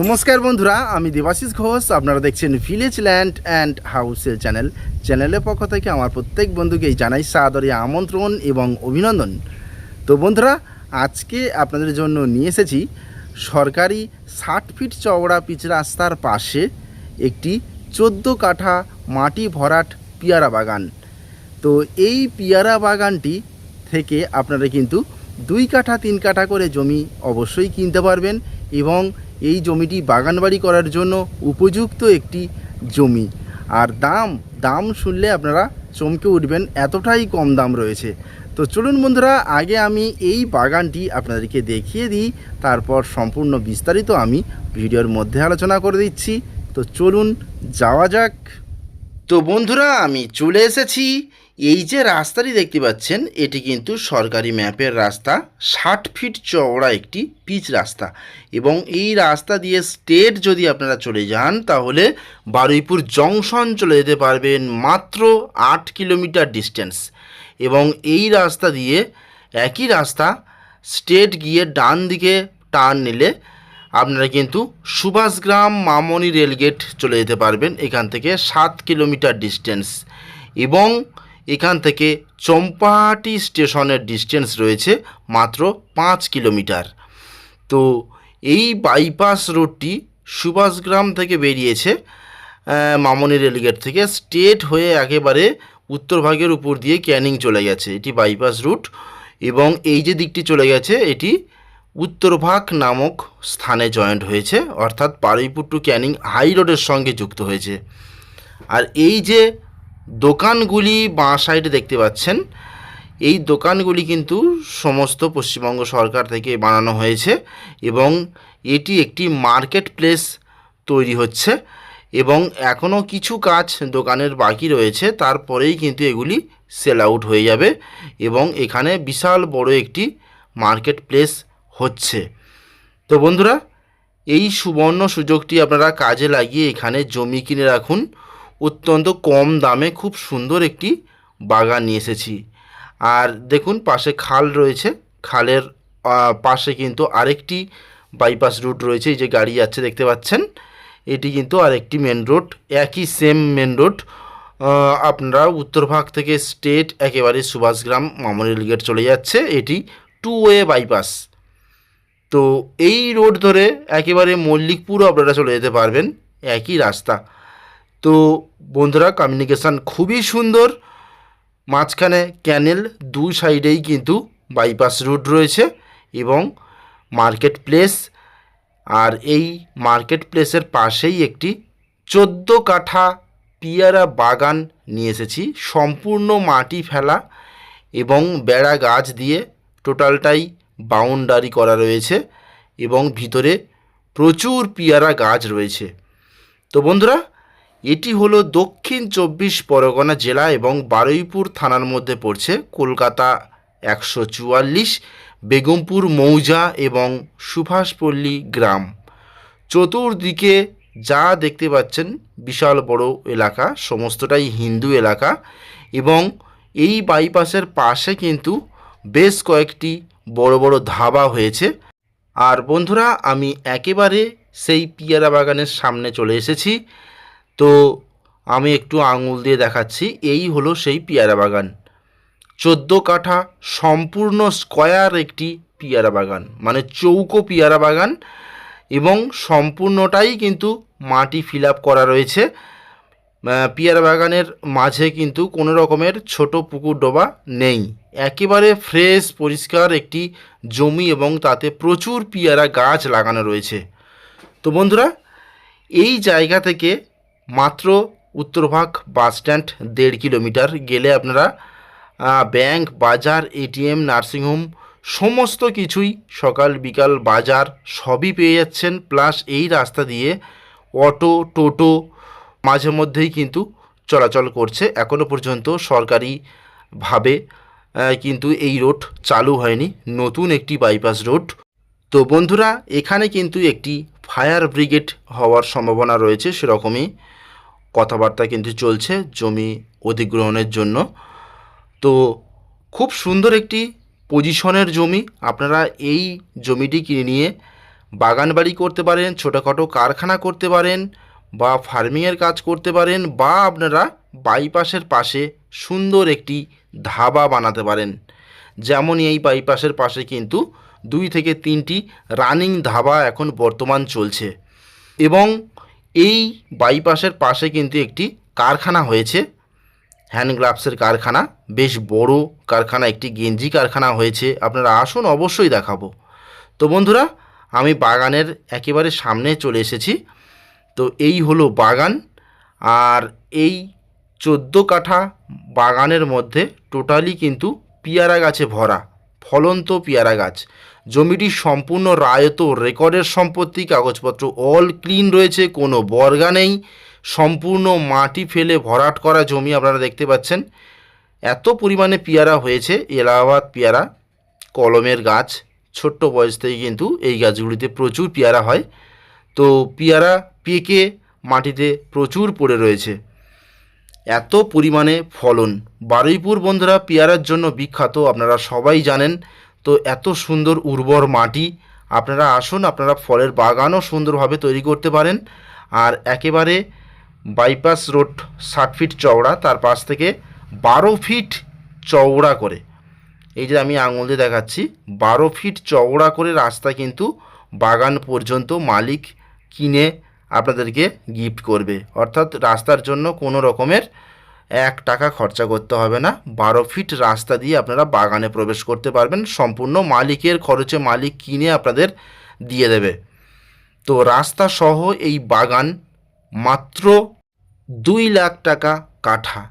নমস্কার বন্ধুরা, আমি দেবাশিস ঘোষ। আপনারা দেখছেন ভিলেজ ল্যান্ড অ্যান্ড হাউসের চ্যানেলের পক্ষ থেকে আমার প্রত্যেক বন্ধুকেই জানাই সাদরে আমন্ত্রণ এবং অভিনন্দন। তো বন্ধুরা, আজকে আপনাদের জন্য নিয়ে এসেছি সরকারি 60 ফিট চওড়া পিচ রাস্তার পাশে একটি 14 কাঠা মাটি ভরাট পিয়ারা বাগান। তো এই পিয়ারা বাগানটি থেকে আপনারা কিন্তু 2 কাঠা 3 কাঠা করে জমি অবশ্যই কিনতে পারবেন এবং এই জমিটি বাগানবাড়ি করার জন্য উপযুক্ত একটি জমি। আর দাম শুনলে আপনারা চমকে উঠবেন, এতটাই কম দাম রয়েছে। তো চলুন বন্ধুরা, আগে আমি এই বাগানটি আপনাদেরকে দেখিয়ে দিই, তারপর সম্পূর্ণ বিস্তারিত আমি ভিডিওর মধ্যে আলোচনা করে দিচ্ছি। তো চলুন যাওয়া যাক। তো বন্ধুরা, আমি চলে এসেছি। এই যে রাস্তাটি দেখতে পাচ্ছেন, এটি কিন্তু সরকারি ম্যাপের রাস্তা, 60 ফিট চওড়া একটি পিচ রাস্তা। এবং এই রাস্তা দিয়ে স্টেট যদি আপনারা চলে যান, তাহলে বারুইপুর জংশন চলে যেতে পারবেন মাত্র 8 কিলোমিটার ডিস্টেন্স। এবং এই রাস্তা দিয়ে একই রাস্তা স্টেট গিয়ে ডান দিকে টার্ন নিলে আপনারা কিন্তু সুভাষগ্রাম মামনি রেলগেট চলে যেতে পারবেন। এখান থেকে 7 কিলোমিটার ডিস্টেন্স। এবং এখান থেকে চম্পাহাটি স্টেশনের ডিস্টেন্স রয়েছে মাত্র 5 কিলোমিটার। তো এই বাইপাস রোডটি সুভাষগ্রাম থেকে বেরিয়েছে, মামনি রেলগেট থেকে স্ট্রেট হয়ে একেবারে উত্তরভাগের উপর দিয়ে ক্যানিং চলে গেছে। এটি বাইপাস রুট। এবং এই যে দিকটি চলে গেছে, এটি উত্তরভাগ নামক স্থানে জয়েন্ট হয়েছে, অর্থাৎ বারুইপুর টু ক্যানিং হাই রোডের সঙ্গে যুক্ত হয়েছে। আর এই যে দোকানগুলি বাঁ সাইডে দেখতে পাচ্ছেন, এই দোকানগুলি কিন্তু সমস্ত পশ্চিমবঙ্গ সরকার থেকে বানানো হয়েছে। এবং এটি একটি মার্কেট প্লেস তৈরি হচ্ছে এবং এখনও কিছু কাজ দোকানের বাকি রয়েছে, তারপরেই কিন্তু এগুলি সেল আউট হয়ে যাবে এবং এখানে বিশাল বড় একটি মার্কেট প্লেস হচ্ছে। তো বন্ধুরা, এই সুবর্ণ সুযোগটি আপনারা কাজে লাগিয়ে এখানে জমি কিনে রাখুন। অত্যন্ত কম দামে খুব সুন্দর একটি বাগান নিয়ে এসেছি। আর দেখুন, পাশে খাল রয়েছে, খালের পাশে কিন্তু আরেকটি বাইপাস রুট রয়েছে। এই যে গাড়ি যাচ্ছে দেখতে পাচ্ছেন, এটি কিন্তু আরেকটি মেন রোড, একই সেম মেন রোড। আপনারা উত্তরভাগ থেকে স্টেট একেবারে সুভাষগ্রাম মামনি রেলগেট চলে যাচ্ছে। এটি 2 ওয়ে বাইপাস। তো এই রোড ধরে একেবারে মল্লিকপুরও আপনারা চলে যেতে পারবেন, একই রাস্তা। তো বন্ধুরা, কমিউনিকেশান খুবই সুন্দর, মাঝখানে ক্যানেল, দুই সাইডেই কিন্তু বাইপাস রুট রয়েছে এবং মার্কেট প্লেস। আর এই মার্কেট প্লেসের পাশেই একটি 14 কাঠা পিয়ারা বাগান নিয়ে এসেছি, সম্পূর্ণ মাটি ফেলা এবং বেড়া গাছ দিয়ে টোটালটাই বাউন্ডারি করা রয়েছে এবং ভিতরে প্রচুর পিয়ারা গাছ রয়েছে। তো বন্ধুরা, এটি হলো দক্ষিণ 24 পরগনা জেলা এবং বারুইপুর থানার মধ্যে পড়ছে, কলকাতা 144, বেগমপুর মৌজা এবং সুভাষপল্লী গ্রাম। চতুর্দিকে যা দেখতে পাচ্ছেন বিশাল বড় এলাকা, সমস্তটাই হিন্দু এলাকা। এবং এই বাইপাসের পাশে কিন্তু বেশ কয়েকটি বড় বড় ধাবা হয়েছে। আর বন্ধুরা, আমি একেবারে সেই পিয়ারা বাগানের সামনে চলে এসেছি। তো আমি একটু আঙুল দিয়ে দেখাচ্ছি, এই হলো সেই পিয়ারা বাগান। 14 কাঠা সম্পূর্ণ স্কোয়ার একটি পিয়ারা বাগান, মানে চৌকো পিয়ারা বাগান। এবং সম্পূর্ণটাই কিন্তু মাটি ফিল আপ করা রয়েছে। পিয়ারা বাগানের মাঝে কিন্তু কোনো রকমের ছোট পুকুর ডোবা নেই, একেবারে ফ্রেশ পরিষ্কার একটি জমি এবং তাতে প্রচুর পিয়ারা গাছ লাগানো রয়েছে। তো বন্ধুরা, এই জায়গা থেকে মাত্র উত্তরভাগ বাস স্ট্যান্ড 1.5 কিলোমিটার গেলে আপনারা ব্যাংক, বাজার, এটিএম, নার্সিংহোম সমস্ত কিছুই, সকাল বিকাল বাজার সবই পেয়ে যাচ্ছেন। প্লাস এই রাস্তা দিয়ে অটো, টোটো মাঝে মধ্যেই কিন্তু চলাচল করছে। এখনও পর্যন্ত সরকারিভাবে কিন্তু এই রোড চালু হয়নি, নতুন একটি বাইপাস রোড। তো বন্ধুরা, এখানে কিন্তু একটি ফায়ার ব্রিগেড হওয়ার সম্ভাবনা রয়েছে, সেরকমই কথাবার্তা কিন্তু চলছে জমি অধিগ্রহণের জন্য। তো খুব সুন্দর একটি পজিশনের জমি। আপনারা এই জমিটি কিনে নিয়ে বাগান বাড়ি করতে পারেন, ছোটোখাটো কারখানা করতে পারেন, বা ফার্মিংয়ের কাজ করতে পারেন, বা আপনারা বাইপাসের পাশে সুন্দর একটি ধাবা বানাতে পারেন। যেমন এই বাইপাসের পাশে কিন্তু 2 থেকে 3টি রানিং ধাবা এখন বর্তমান চলছে, এবং এই বাইপাসের পাশে কিন্তু একটি কারখানা হয়েছে, হ্যান্ড গ্লাভসের কারখানা, বেশ বড় কারখানা, একটি গেঞ্জি কারখানা হয়েছে। আপনারা আসুন, অবশ্যই দেখাবো। তো বন্ধুরা, আমি বাগানের একেবারে সামনে চলে এসেছি। তো এই হলো বাগান, আর এই 14 কাঠা বাগানের মধ্যে টোটালি কিন্তু পেয়ারা গাছে ভরা, ফলন্ত পেয়ারা গাছ। জমিটি সম্পূর্ণ রায়ত রেকর্ডের সম্পত্তি, কাগজপত্র অল ক্লিন রয়েছে, কোনো বর্গা নেই, সম্পূর্ণ মাটি ফেলে ভরাট করা জমি আপনারা দেখতে পাচ্ছেন। এত পরিমাণে পেয়ারা হয়েছে, এলাহাবাদ পেয়ারা, কলমের গাছ, ছোট্ট বয়স থেকে কিন্তু এই গাছগুলিতে প্রচুর পেয়ারা হয়। তো পেয়ারা পেকে মাটিতে প্রচুর পড়ে রয়েছে, এত পরিমাণে ফলন। বারুইপুর বন্ধুরা পেয়ারার জন্য বিখ্যাত, আপনারা সবাই জানেন। তো এত সুন্দর উর্বর মাটি, আপনারা আসুন, আপনারা ফলের বাগানও সুন্দরভাবে তৈরি করতে পারেন। আর একেবারে বাইপাস রোড 60 ফিট চওড়া, তার পাশ থেকে 12 ফিট চওড়া করে, এই যে আমি আঙুল দিয়ে দেখাচ্ছি, 12 ফিট চওড়া করে রাস্তা কিন্তু বাগান পর্যন্ত মালিক কিনে আপনাদেরকে গিফট করবে। অর্থাৎ রাস্তার জন্য কোনো রকমের 1 টাকা খরচা করতে হবে না। 12 ফিট রাস্তা দিয়ে আপনারা বাগানে প্রবেশ করতে পারবেন, সম্পূর্ণ মালিকের খরচে মালিক কিনে আপনাদের দিয়ে দেবে। তো রাস্তা সহ এই বাগান মাত্র 2 লাখ টাকা কাঠা।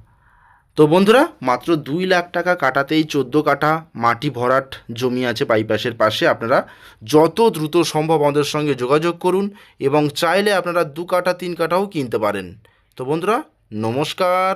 তো বন্ধুরা, মাত্র 2 লাখ টাকা কাটাতেই 14 কাঠা মাটি ভরাট জমি আছে বাইপাসের পাশে। আপনারা যত দ্রুত সম্ভব আমাদের সঙ্গে যোগাযোগ করুন, এবং চাইলে আপনারা 2 কাঠা 3 কাঠাও কিনতে পারেন। তো বন্ধুরা, নমস্কার।